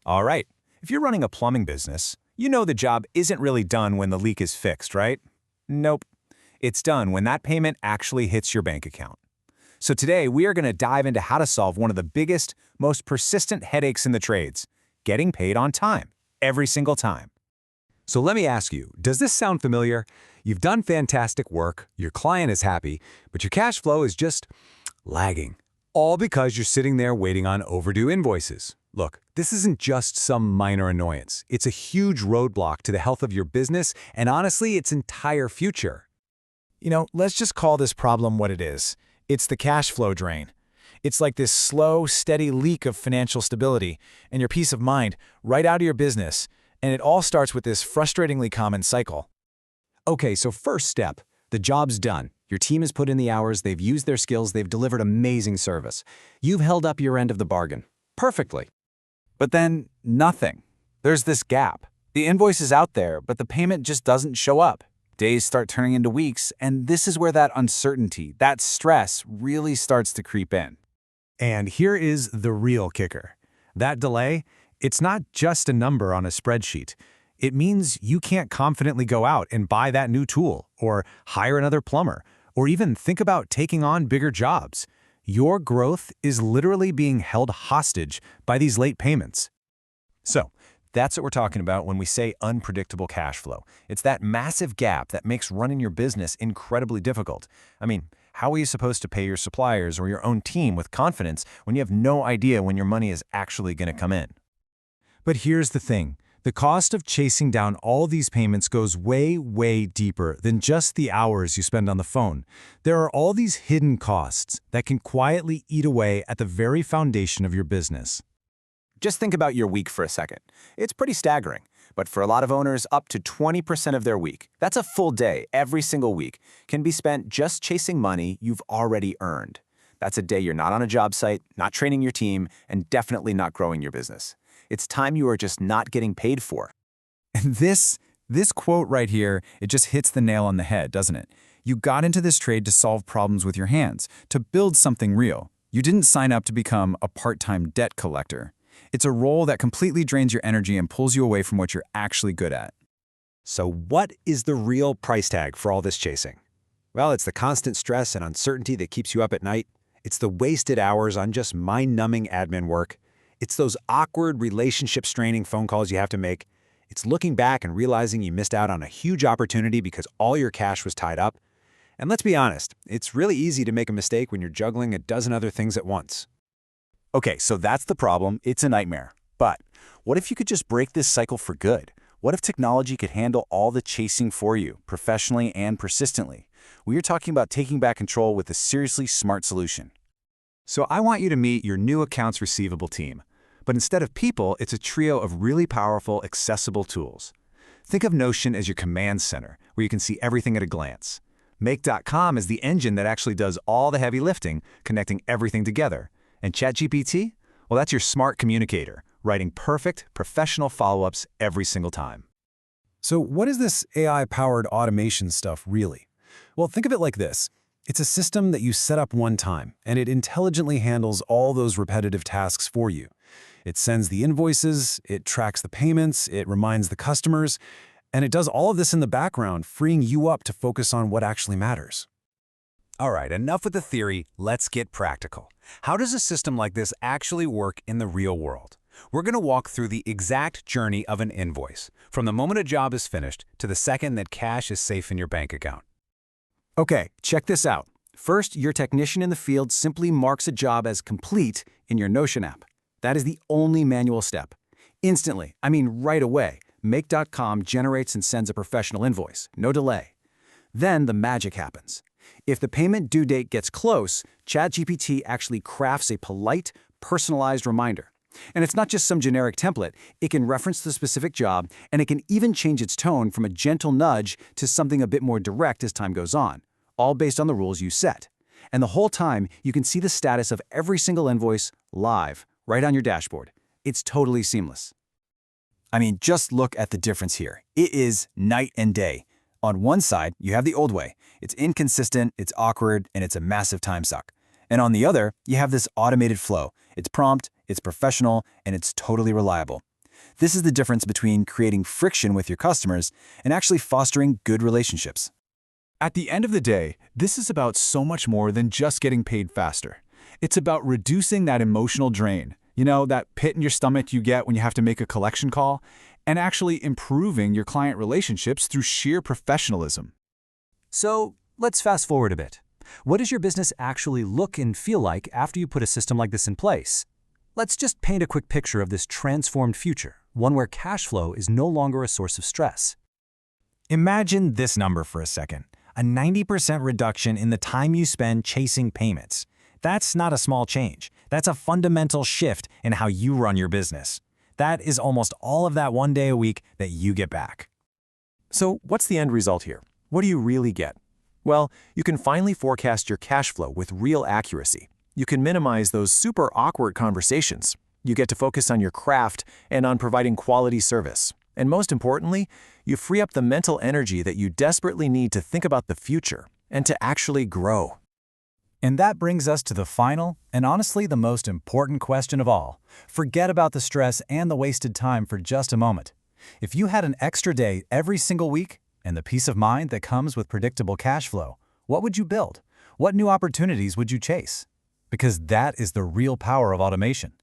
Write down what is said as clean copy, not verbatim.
All right, if you're running a plumbing business, you know the job isn't really done when the leak is fixed, right? Nope. It's done when that payment actually hits your bank account. So today, we are going to dive into how to solve one of the biggest, most persistent headaches in the trades, getting paid on time, every single time. So let me ask you, does this sound familiar? You've done fantastic work, your client is happy, but your cash flow is just lagging. All because you're sitting there waiting on overdue invoices. Look, this isn't just some minor annoyance. It's a huge roadblock to the health of your business and honestly, its entire future. Let's just call this problem what it is. It's the cash flow drain. It's like this slow, steady leak of financial stability and your peace of mind right out of your business. And it all starts with this frustratingly common cycle. Okay, so first step, the job's done. Your team has put in the hours, they've used their skills, they've delivered amazing service. You've held up your end of the bargain. Perfectly. But then, nothing. There's this gap. The invoice is out there, but the payment just doesn't show up. Days start turning into weeks, and this is where that uncertainty, that stress, really starts to creep in. And here is the real kicker. That delay, it's not just a number on a spreadsheet. It means you can't confidently go out and buy that new tool, or hire another plumber, or even think about taking on bigger jobs. Your growth is literally being held hostage by these late payments. So, that's what we're talking about when we say unpredictable cash flow. It's that massive gap that makes running your business incredibly difficult. I mean, how are you supposed to pay your suppliers or your own team with confidence when you have no idea when your money is actually going to come in? But here's the thing. The cost of chasing down all these payments goes way, way deeper than just the hours you spend on the phone. There are all these hidden costs that can quietly eat away at the very foundation of your business. Just think about your week for a second. It's pretty staggering, but for a lot of owners, up to 20% of their week, that's a full day every single week, can be spent just chasing money you've already earned. That's a day you're not on a job site, not training your team, and definitely not growing your business. It's time you are just not getting paid for. And this quote right here, it just hits the nail on the head, doesn't it? You got into this trade to solve problems with your hands, to build something real. You didn't sign up to become a part-time debt collector. It's a role that completely drains your energy and pulls you away from what you're actually good at. So what is the real price tag for all this chasing? Well, it's the constant stress and uncertainty that keeps you up at night. It's the wasted hours on just mind-numbing admin work. It's those awkward, relationship-straining phone calls you have to make. It's looking back and realizing you missed out on a huge opportunity because all your cash was tied up. And let's be honest, it's really easy to make a mistake when you're juggling a dozen other things at once. Okay, so that's the problem. It's a nightmare. But what if you could just break this cycle for good? What if technology could handle all the chasing for you, professionally and persistently? We are talking about taking back control with a seriously smart solution. So I want you to meet your new accounts receivable team. But instead of people, it's a trio of really powerful, accessible tools. Think of Notion as your command center, where you can see everything at a glance. Make.com is the engine that actually does all the heavy lifting, connecting everything together. And ChatGPT? Well, that's your smart communicator, writing perfect, professional follow-ups every single time. So what is this AI-powered automation stuff really? Well, think of it like this. It's a system that you set up one time, and it intelligently handles all those repetitive tasks for you. It sends the invoices, it tracks the payments, it reminds the customers, and it does all of this in the background, freeing you up to focus on what actually matters. All right, enough with the theory, let's get practical. How does a system like this actually work in the real world? We're going to walk through the exact journey of an invoice, from the moment a job is finished to the second that cash is safe in your bank account. Okay, check this out. First, your technician in the field simply marks a job as complete in your Notion app. That is the only manual step. Instantly, I mean right away, Make.com generates and sends a professional invoice, no delay. Then the magic happens. If the payment due date gets close, ChatGPT actually crafts a polite, personalized reminder. And it's not just some generic template. It can reference the specific job, and it can even change its tone from a gentle nudge to something a bit more direct as time goes on, all based on the rules you set. And the whole time, you can see the status of every single invoice live, right on your dashboard. It's totally seamless. I mean, just look at the difference here. It is night and day. On one side, you have the old way. It's inconsistent, it's awkward, and it's a massive time suck. And on the other, you have this automated flow. It's prompt, it's professional, and it's totally reliable. This is the difference between creating friction with your customers and actually fostering good relationships. At the end of the day, this is about so much more than just getting paid faster. It's about reducing that emotional drain, that pit in your stomach you get when you have to make a collection call, and actually improving your client relationships through sheer professionalism. So let's fast forward a bit. What does your business actually look and feel like after you put a system like this in place? Let's just paint a quick picture of this transformed future, one where cash flow is no longer a source of stress. Imagine this number for a second, a 90% reduction in the time you spend chasing payments. That's not a small change. That's a fundamental shift in how you run your business. That is almost all of that one day a week that you get back. So what's the end result here? What do you really get? Well, you can finally forecast your cash flow with real accuracy. You can minimize those super awkward conversations. You get to focus on your craft and on providing quality service. And most importantly, you free up the mental energy that you desperately need to think about the future and to actually grow. And that brings us to the final, and honestly the most important question of all. Forget about the stress and the wasted time for just a moment. If you had an extra day every single week, and the peace of mind that comes with predictable cash flow, what would you build? What new opportunities would you chase? Because that is the real power of automation.